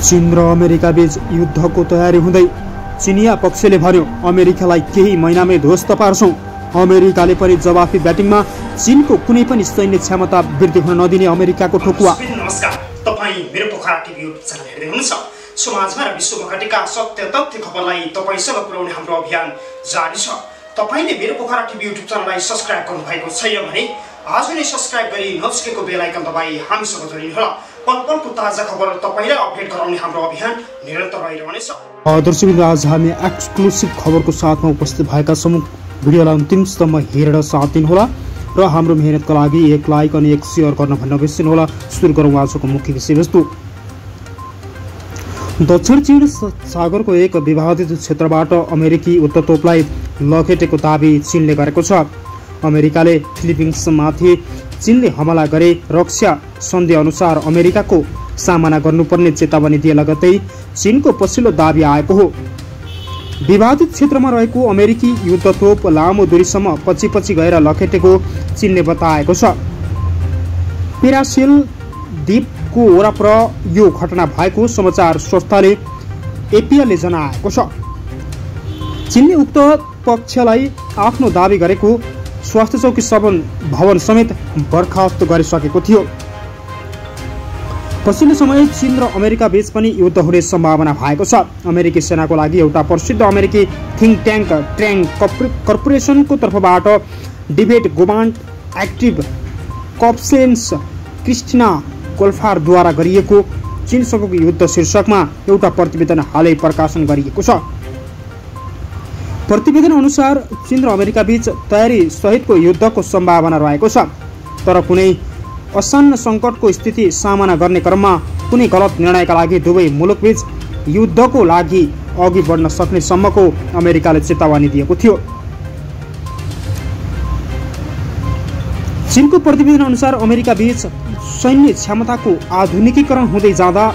चीन र अमेरिका बीच युद्धको तयारी हुँदै चिनिया पक्षले भन्यो अमेरिकालाई केही महिनामै ध्वस्त पार्छौं। अमेरिकाले पनि जवाफी ब्याटिङमा चीनको कुनै पनि सैन्य क्षमता वृद्धि हुन नदिने अमेरिकाको ठोकुवा। नमस्कार, तपाईं मेरो पोखरा टिभी युट्युब च्यानल हेर्दै हुनुहुन्छ। समाजमा र विश्वमा घटेका सत्य तथ्य खबरलाई तपाईसँग पुर्याउने हाम्रो अभियान जारी छ। तपाईले मेरो पोखरा टिभी युट्युब च्यानललाई सब्स्क्राइब गर्नुभएको छैन भने आज नै सब्स्क्राइब गरी नजिकैको बेल आइकन दबाई हामीसँग जोडिनुहोला। पल-पलको ताजा खबर तपाईलाई अपडेट गराउने हाम्रो अभियान निरन्तर रहिरहनेछ। दर्शकवृन्द, आज हामी एक्सक्लुसिभ खबरको साथमा उपस्थित भएका छौं। भिडियोलाई अन्तिमसम्म हेरेर साथ दिनुहोला र हाम्रो मेहनतका लागि एक लाइक अनि एक शेयर गर्न भन्न बिर्सिनुहोला। सुरु गरौँ आजको मुख्य विषयवस्तु। दक्षिण चीन सागरको एक विवादित क्षेत्रबाट अमेरिकी युद्धतोपलाई लखेटेको दाबी चीनले गरेको छ। अमेरिकाले फिलिपिन्समाथि चीनले हमला गरे रक्षा सन्धि अनुसार अमेरिकाको सामना गर्नुपर्ने चेतावनी दिए लगत्तै चीनको पछिल्लो दाबी आएको हो। विवादित क्षेत्रमा रहेको अमेरिकी युद्धतोप लामो दूरीसम्म पछि गएर लखेटेको चीनले बताएको छ। पेरासेल द्वीपको वरपर यो घटना भएको समाचार संस्थाले एपीएले जनाएको छ। चीनले उक्त पक्षलाई आफ्नो दाबी गरेको स्वास्थ्य चौकी भवन समेत बर्खास्त गरिसकेको थियो। पछिल्लो समय चीन र अमेरिका बीच पनि युद्ध हुने सम्भावना भएको छ। अमेरिकी सेनाको लागि एउटा प्रसिद्ध अमेरिकी थिङ्क ट्याङ्क ट्र्याङ कर्पोरेसनको तर्फबाट डिबेट गोमान्ट एक्टिभ कप्सेन्स क्रिस्टिना कोल्फारद्वारा गरिएको चीनसँगको युद्ध शीर्षकमा एउटा प्रतिवेदन हालै प्रकाशन गरिएको छ। प्रतिवेदन अनुसार चीन र अमेरिका बीच तयारी सहितको युद्धको सम्भावना रहेको छ, तर कुनै असन्न सङ्कटको स्थिति सामना गर्ने क्रममा कुनै गलत निर्णयका लागि दुवै मुलुकबीच युद्धको लागि अघि बढ्न सक्ने सम्मको अमेरिकाले चेतावनी दिएको थियो। चीनको प्रतिवेदन अनुसार अमेरिका बीच सैन्य क्षमताको आधुनिकीकरण हुँदै जाँदा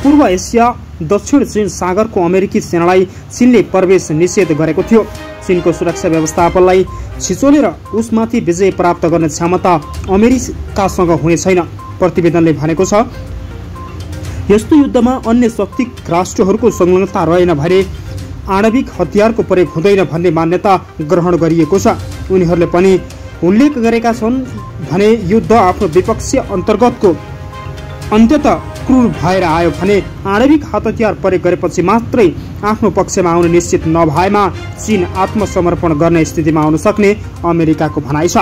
पूर्व एसिया दक्षिण चीन सागरको अमेरिकी सेनालाई चीनले प्रवेश निषेध गरेको थियो। चीनको सुरक्षा व्यवस्थापनलाई छिचोलेर उसमाथि विजय प्राप्त गर्ने क्षमता अमेरिकासँग हुने छैन। प्रतिवेदनले भनेको छ, यस्तो युद्धमा अन्य शक्ति राष्ट्रहरूको संलग्नता रहेन भने आणविक हतियारको प्रयोग हुँदैन भन्ने मान्यता ग्रहण गरिएको छ। उनीहरूले पनि उल्लेख गरेका छन् भने युद्ध आफ्नो विपक्षी अन्तर्गतको अन्ततः क्रूर भएर आयो भने आणविक हतियार प्रयोग गरेपछि मात्रै आफ्नो पक्षमा आउनु निश्चित नभएमा चीन आत्मसमर्पण गर्ने स्थितिमा आउन सक्ने अमेरिकाको भनाइ छ।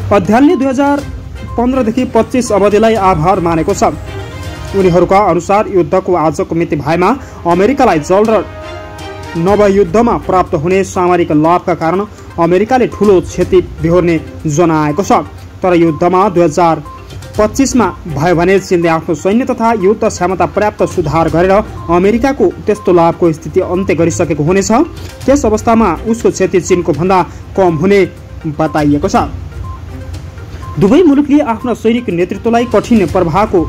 अध्ययनले 2015 देखि 25 अवधिलाई आधार मानेको छ। उनीहरूका अनुसार युद्धको आजको मिति भएमा अमेरिकालाई जल र नभयुद्धमा प्राप्त हुने सामरिक लाभका कारण अमेरिकाले ठूलो क्षति बेहोर्ने जनाएको छ। तर युद्धमा 2025 मा भयो भने चीनले आफ्नो सैन्य तथा युद्ध क्षमता पर्याप्त सुधार गरेर अमेरिकाको त्यस्तो लाभको स्थिति अन्त्य गरिसकेको हुनेछ। त्यस अवस्थामा उसको क्षति चीनको भन्दा कम हुने बताइएको छ। दुवै मुलुकले आफ्ना सैनिक नेतृत्वलाई कठिन प्रभावको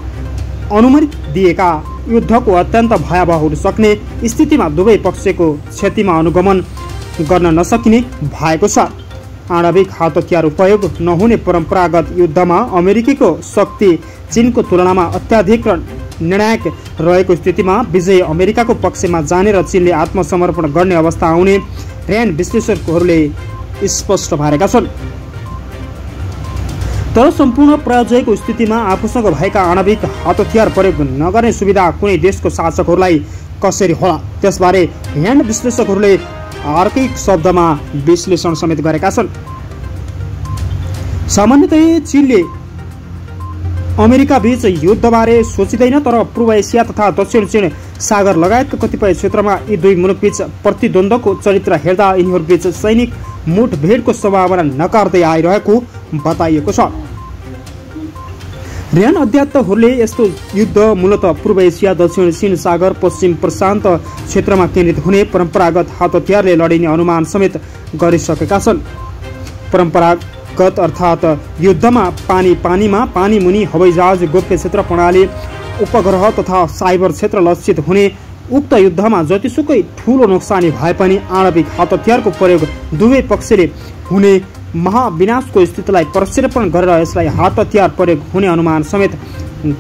अनुमति दिएका युद्धको अत्यन्त भयावह हुन सक्ने स्थितिमा दुवै पक्षको क्षतिमा अनुगमन गर्न नसकिने भएको छ। आणविक हतियार उपयोग नहुने परम्परागत युद्धमा अमेरिकीको शक्ति चीनको तुलनामा अत्याधिक र निर्णायक रहेको स्थितिमा विजय अमेरिकाको पक्षमा जाने र चीनले आत्मसमर्पण गर्ने अवस्था आउने र्यान्ड विश्लेषकहरूले स्पष्ट पारेका छन्। तर सम्पूर्ण पराजयको स्थितिमा आफूसँग भएका आणविक हतियार प्रयोग नगर्ने सुविधा कुनै देशको शासकहरूलाई कसरी होला, त्यसबारे र्यान्ड विश्लेषकहरूले अर्कै शब्दमा विश्लेषण समेत गरेका छन्। सामान्यतया चीनले अमेरिका बीच युद्धबारे सोचिँदैन, तर पूर्व एसिया तथा दक्षिण चीन सागर लगायतका कतिपय क्षेत्रमा यी दुई मुलुकबीच प्रतिद्वन्द्वको चरित्र हेर्दा यिनीहरूबीच सैनिक मुठभेडको सम्भावना नकार्दै आइरहेको बताइएको छ। र्यान्ड अध्येताहरूले यस्तो युद्ध मूलतः पूर्व एसिया दक्षिण चीन सागर पश्चिम प्रशान्त क्षेत्रमा केन्द्रित हुने परम्परागत हतियारले लडिने अनुमान समेत गरिसकेका छन्। परम्परागत अर्थात् युद्धमा पानीमा पानी मुनि हवाईजहाज गोप्य क्षेत्र प्रणाली उपग्रह तथा साइबर क्षेत्र लक्षित हुने उक्त युद्धमा जतिसुकै ठूलो नोक्सानी भए पनि आणविक हतियारको प्रयोग दुवै पक्षले हुने महाविनाशको स्थितिलाई प्रक्षेपण गरेर यसलाई हतियार प्रयोग हुने अनुमान समेत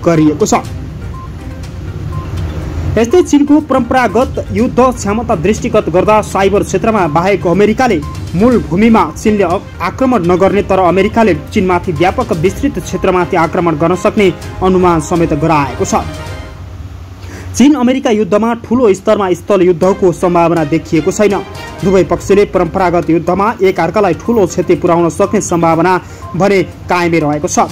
गरिएको छ। यस्तै चीनको परम्परागत युद्ध क्षमता दृष्टिगत गर्दा साइबर क्षेत्रमा बाहेक अमेरिकाले मूल भूमिमा चीनले आक्रमण नगर्ने तर अमेरिकाले चीनमाथि व्यापक विस्तृत क्षेत्रमाथि आक्रमण गर्न सक्ने अनुमान समेत गराएको छ। चीन अमेरिका युद्धमा ठूलो स्तरमा स्थल युद्धको सम्भावना देखिएको छैन। दुवै पक्षले परम्परागत युद्धमा एकअर्कालाई ठूलो क्षति पुर्याउन सक्ने सम्भावना भने कायमै रहेको छ।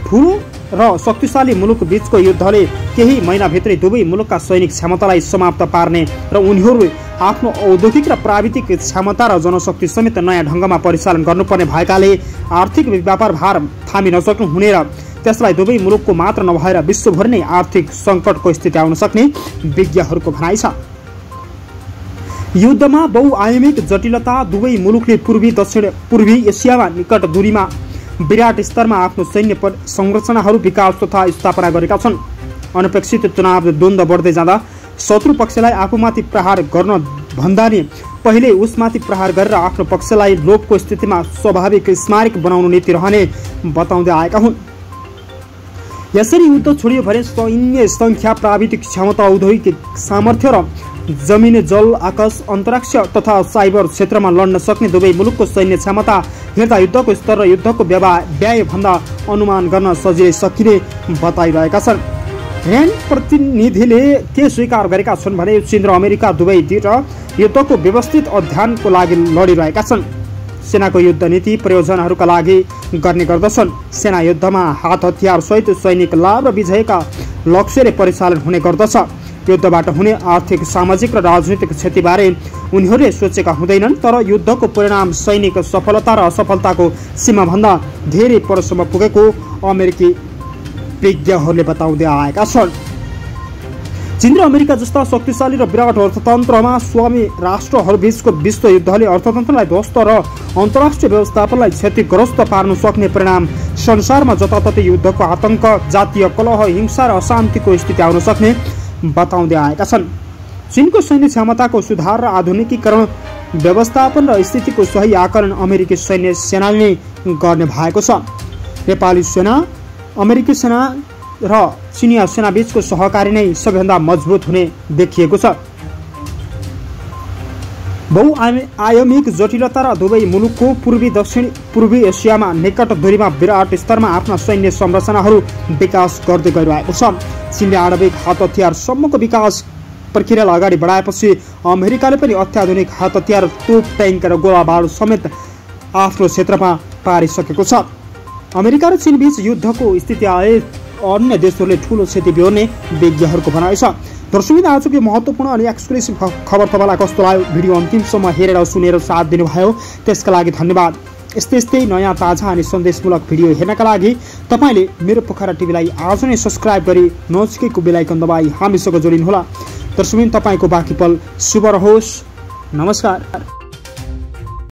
ठूलो र शक्तिशाली मुलुक बीचको युद्धले केही महिनाभित्रै दुवै मुलुकका सैनिक क्षमतालाई समाप्त पार्ने र उनीहरूले आफ्नो औद्योगिक र प्राविधिक क्षमता र जनशक्ति समेत नयाँ ढङ्गमा परिचालन गर्नुपर्ने भएकाले आर्थिक व्यापार भार थामी नसक्नु हुने र त्यसलाई दुवै मुलुकको मात्र नभएर विश्वभर नै आर्थिक सङ्कटको स्थिति आउन सक्ने विज्ञहरूको भनाइ छ। युद्धमा बहुआयामिक जटिलता दुवै मुलुकले पूर्वी एसियामा निकट दूरीमा विराट स्तरमा आफ्नो सैन्य संरचनाहरू विकास तथा स्थापना गरेका छन्। अनपेक्षित तनाव द्वन्द्व बढ्दै जाँदा शत्रु पक्षलाई आफूमाथि प्रहार गर्न भन्दा नि पहिले उसमाथि प्रहार गरेर आफ्नो पक्षलाई लोभको स्थितिमा स्वाभाविक स्मारक बनाउनु नीति रहने बताउँदै आएका हुन्। यसरी युद्ध छोडियो भने सैन्य संख्या, प्राविधिक क्षमता, औद्योगिक सामर्थ्य र जमिन, जल, आकाश, अन्तरिक्ष तथा साइबर क्षेत्रमा लड्न सक्ने दुवै मुलुकको सैन्य क्षमता हेर्दा युद्धको स्तर र युद्धको व्यय भन्दा अनुमान गर्न सजिलै सकिने बताइरहेका छन्। ह्यान्ड प्रतिनिधिले के स्वीकार गरेका छन् भने चीन र अमेरिका दुवैतिर युद्धको व्यवस्थित अध्ययनको लागि लडिरहेका छन्। सेनाको युद्ध नीति प्रयोजनहरूका लागि गर्ने गर्दछन्। सेना युद्धमा हात हतियार सहित सैनिक लाभ र विजयका लक्ष्यले परिचालन हुने गर्दछ। युद्धबाट हुने आर्थिक, सामाजिक र राजनीतिक क्षतिबारे उनीहरूले सोचेका हुँदैनन्, तर युद्धको परिणाम सैनिक सफलता र असफलताको सीमाभन्दा धेरै परसम्म पुगेको अमेरिकी विज्ञहरूले बताउँदै आएका छन्। चीन र अमेरिका जस्ता शक्तिशाली र विराट अर्थतन्त्रमा स्वामी राष्ट्रहरूबीचको विश्वयुद्धले अर्थतन्त्रलाई ध्वस्त र अन्तर्राष्ट्रिय व्यवस्थापनलाई क्षतिग्रस्त पार्न सक्ने परिणाम संसारमा जताततै युद्धको आतंक, जातीय कलह, हिंसा र अशान्तिको स्थिति आउन सक्ने बताउँदै आएका छन्। चीनको सैन्य क्षमताको सुधार र आधुनिकीकरण, व्यवस्थापन र स्थितिको सही आकलन अमेरिकी सैन्य सेनाले नै गर्ने भएको छ। नेपाली सेना, अमेरिकी सेना र चिनिया सेनाबीचको सहकारी नै सबैभन्दा मजबुत हुने देखिएको छ। बहुआयामिक जटिलता र दुवै मुलुकको पूर्वी एसियामा निकट दूरीमा विराट स्तरमा आफ्ना सैन्य संरचनाहरू विकास गर्दै गइरहेको छ। चीनले आणविक हात हतियारसम्मको विकास प्रक्रियालाई अगाडि बढाएपछि अमेरिकाले पनि अत्याधुनिक हात हतियार, तोप, ट्याङ्क र गोला बारुद समेत आफ्नो क्षेत्रमा पारिसकेको छ। अमेरिका र चीनबीच युद्धको स्थिति आए अन्य देशहरूले ठूलो क्षति बेहोर्ने विज्ञहरूको भनाइ छ। दर्शकबिन आजको महत्त्वपूर्ण अनि एक्सक्लुसिभ खबर तपाईँलाई कस्तो लाग्यो? भिडियो अन्तिमसम्म हेरेर सुनेर साथ दिनुभयो त्यसका लागि धन्यवाद। यस्तै नयाँ ताजा अनि सन्देशमूलक भिडियो हेर्नका लागि तपाईँले मेरो पोखरा टिभीलाई आज नै सब्सक्राइब गरी नजिकैको बेल आइकन दबाई हामीसँग जोडिनुहोला। दर्शकबिन तपाईँको बाँकी पल शुभ रहोस्। नमस्कार।